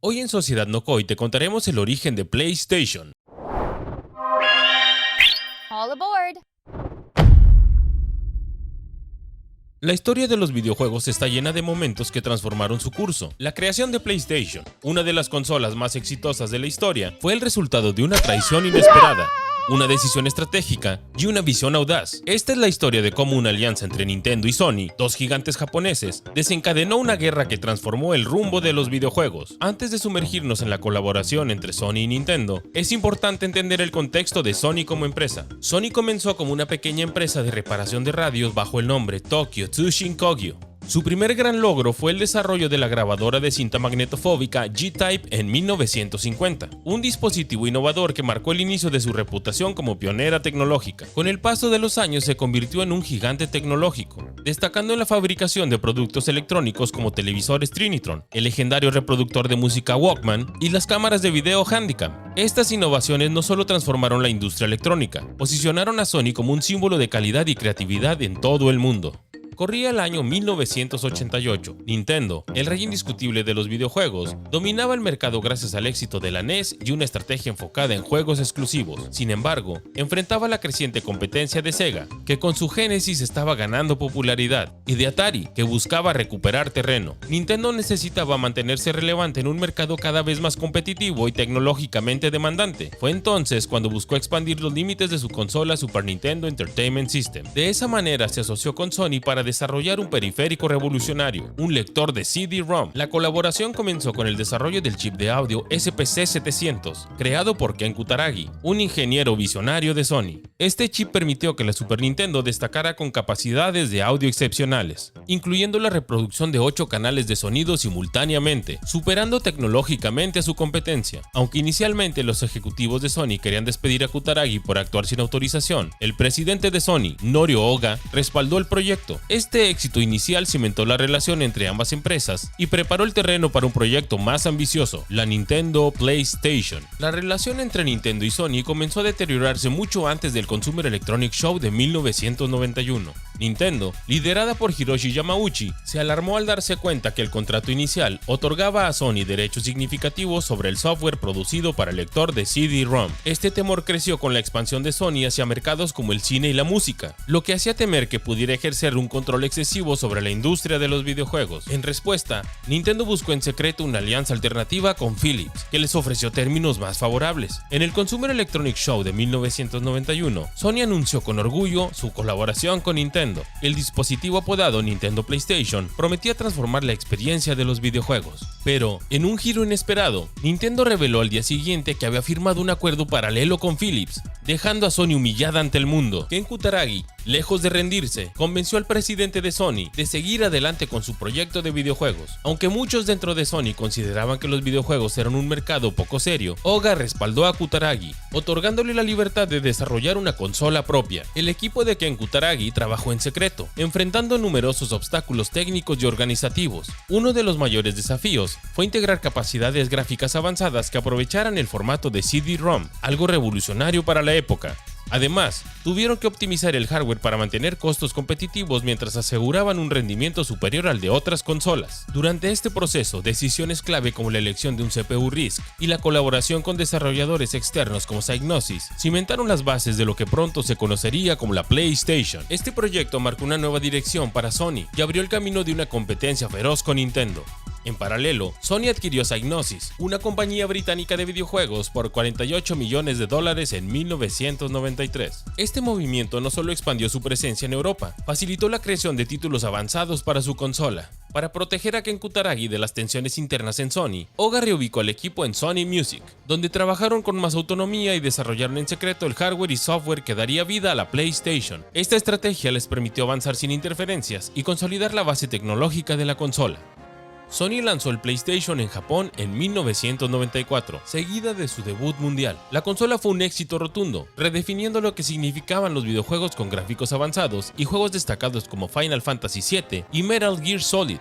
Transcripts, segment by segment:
Hoy en Sociedad Nokoi te contaremos el origen de PlayStation. All aboard. La historia de los videojuegos está llena de momentos que transformaron su curso. La creación de PlayStation, una de las consolas más exitosas de la historia, fue el resultado de una traición inesperada, una decisión estratégica y una visión audaz. Esta es la historia de cómo una alianza entre Nintendo y Sony, dos gigantes japoneses, desencadenó una guerra que transformó el rumbo de los videojuegos. Antes de sumergirnos en la colaboración entre Sony y Nintendo, es importante entender el contexto de Sony como empresa. Sony comenzó como una pequeña empresa de reparación de radios bajo el nombre Tokyo Tsushin Kogyo. Su primer gran logro fue el desarrollo de la grabadora de cinta magnetofóbica G-Type en 1950, un dispositivo innovador que marcó el inicio de su reputación como pionera tecnológica. Con el paso de los años se convirtió en un gigante tecnológico, destacando en la fabricación de productos electrónicos como televisores Trinitron, el legendario reproductor de música Walkman y las cámaras de video Handycam. Estas innovaciones no solo transformaron la industria electrónica, posicionaron a Sony como un símbolo de calidad y creatividad en todo el mundo. Corría el año 1988. Nintendo, el rey indiscutible de los videojuegos, dominaba el mercado gracias al éxito de la NES y una estrategia enfocada en juegos exclusivos. Sin embargo, enfrentaba la creciente competencia de Sega, que con su Genesis estaba ganando popularidad, y de Atari, que buscaba recuperar terreno. Nintendo necesitaba mantenerse relevante en un mercado cada vez más competitivo y tecnológicamente demandante. Fue entonces cuando buscó expandir los límites de su consola Super Nintendo Entertainment System. De esa manera se asoció con Sony para desarrollar un periférico revolucionario, un lector de CD-ROM. La colaboración comenzó con el desarrollo del chip de audio SPC700, creado por Ken Kutaragi, un ingeniero visionario de Sony. Este chip permitió que la Super Nintendo destacara con capacidades de audio excepcionales, incluyendo la reproducción de 8 canales de sonido simultáneamente, superando tecnológicamente a su competencia. Aunque inicialmente los ejecutivos de Sony querían despedir a Kutaragi por actuar sin autorización, el presidente de Sony, Norio Oga, respaldó el proyecto. Este éxito inicial cimentó la relación entre ambas empresas y preparó el terreno para un proyecto más ambicioso, la Nintendo PlayStation. La relación entre Nintendo y Sony comenzó a deteriorarse mucho antes del Consumer Electronics Show de 1991. Nintendo, liderada por Hiroshi Yamauchi, se alarmó al darse cuenta que el contrato inicial otorgaba a Sony derechos significativos sobre el software producido para el lector de CD-ROM. Este temor creció con la expansión de Sony hacia mercados como el cine y la música, lo que hacía temer que pudiera ejercer un control excesivo sobre la industria de los videojuegos. En respuesta, Nintendo buscó en secreto una alianza alternativa con Philips, que les ofreció términos más favorables. En el Consumer Electronics Show de 1991, Sony anunció con orgullo su colaboración con Nintendo. El dispositivo apodado Nintendo PlayStation prometía transformar la experiencia de los videojuegos. Pero, en un giro inesperado, Nintendo reveló al día siguiente que había firmado un acuerdo paralelo con Philips, dejando a Sony humillada ante el mundo. Ken Kutaragi, lejos de rendirse, convenció al presidente de Sony de seguir adelante con su proyecto de videojuegos. Aunque muchos dentro de Sony consideraban que los videojuegos eran un mercado poco serio, Oga respaldó a Kutaragi, otorgándole la libertad de desarrollar una consola propia. El equipo de Ken Kutaragi trabajó en secreto, enfrentando numerosos obstáculos técnicos y organizativos. Uno de los mayores desafíos fue integrar capacidades gráficas avanzadas que aprovecharan el formato de CD-ROM, algo revolucionario para la época. Además, tuvieron que optimizar el hardware para mantener costos competitivos mientras aseguraban un rendimiento superior al de otras consolas. Durante este proceso, decisiones clave como la elección de un CPU RISC y la colaboración con desarrolladores externos como Psygnosis cimentaron las bases de lo que pronto se conocería como la PlayStation. Este proyecto marcó una nueva dirección para Sony y abrió el camino de una competencia feroz con Nintendo. En paralelo, Sony adquirió Psygnosis, una compañía británica de videojuegos, por $48 millones en 1993. Este movimiento no solo expandió su presencia en Europa, facilitó la creación de títulos avanzados para su consola. Para proteger a Ken Kutaragi de las tensiones internas en Sony, Oga reubicó al equipo en Sony Music, donde trabajaron con más autonomía y desarrollaron en secreto el hardware y software que daría vida a la PlayStation. Esta estrategia les permitió avanzar sin interferencias y consolidar la base tecnológica de la consola. Sony lanzó el PlayStation en Japón en 1994, seguida de su debut mundial. La consola fue un éxito rotundo, redefiniendo lo que significaban los videojuegos con gráficos avanzados y juegos destacados como Final Fantasy VII y Metal Gear Solid.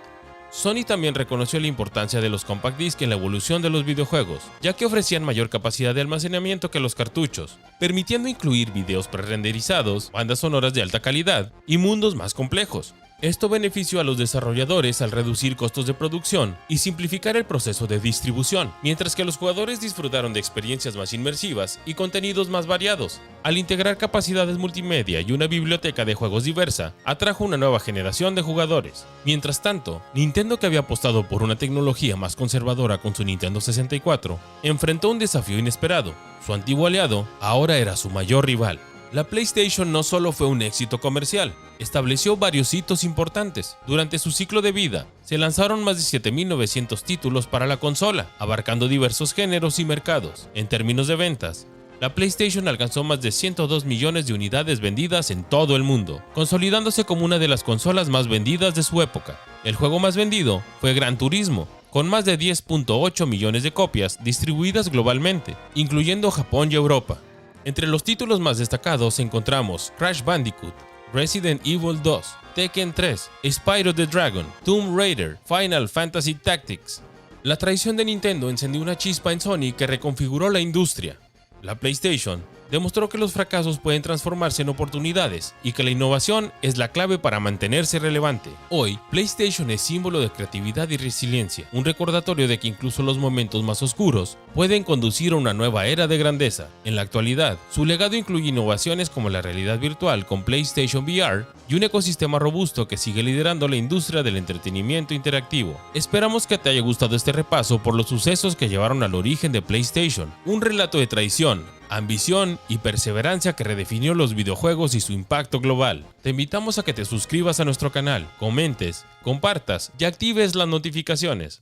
Sony también reconoció la importancia de los compact disc en la evolución de los videojuegos, ya que ofrecían mayor capacidad de almacenamiento que los cartuchos, permitiendo incluir videos prerenderizados, bandas sonoras de alta calidad y mundos más complejos. Esto benefició a los desarrolladores al reducir costos de producción y simplificar el proceso de distribución, mientras que los jugadores disfrutaron de experiencias más inmersivas y contenidos más variados. Al integrar capacidades multimedia y una biblioteca de juegos diversa, atrajo una nueva generación de jugadores. Mientras tanto, Nintendo, que había apostado por una tecnología más conservadora con su Nintendo 64, enfrentó un desafío inesperado. Su antiguo aliado ahora era su mayor rival. La PlayStation no solo fue un éxito comercial, estableció varios hitos importantes. Durante su ciclo de vida, se lanzaron más de 7.900 títulos para la consola, abarcando diversos géneros y mercados. En términos de ventas, la PlayStation alcanzó más de 102 millones de unidades vendidas en todo el mundo, consolidándose como una de las consolas más vendidas de su época. El juego más vendido fue Gran Turismo, con más de 10.8 millones de copias distribuidas globalmente, incluyendo Japón y Europa. Entre los títulos más destacados encontramos Crash Bandicoot, Resident Evil 2, Tekken 3, Spyro the Dragon, Tomb Raider, Final Fantasy Tactics. La traición de Nintendo encendió una chispa en Sony que reconfiguró la industria. La PlayStation demostró que los fracasos pueden transformarse en oportunidades y que la innovación es la clave para mantenerse relevante. Hoy, PlayStation es símbolo de creatividad y resiliencia, un recordatorio de que incluso los momentos más oscuros pueden conducir a una nueva era de grandeza. En la actualidad, su legado incluye innovaciones como la realidad virtual con PlayStation VR y un ecosistema robusto que sigue liderando la industria del entretenimiento interactivo. Esperamos que te haya gustado este repaso por los sucesos que llevaron al origen de PlayStation, un relato de traición, ambición y perseverancia que redefinió los videojuegos y su impacto global. Te invitamos a que te suscribas a nuestro canal, comentes, compartas y actives las notificaciones.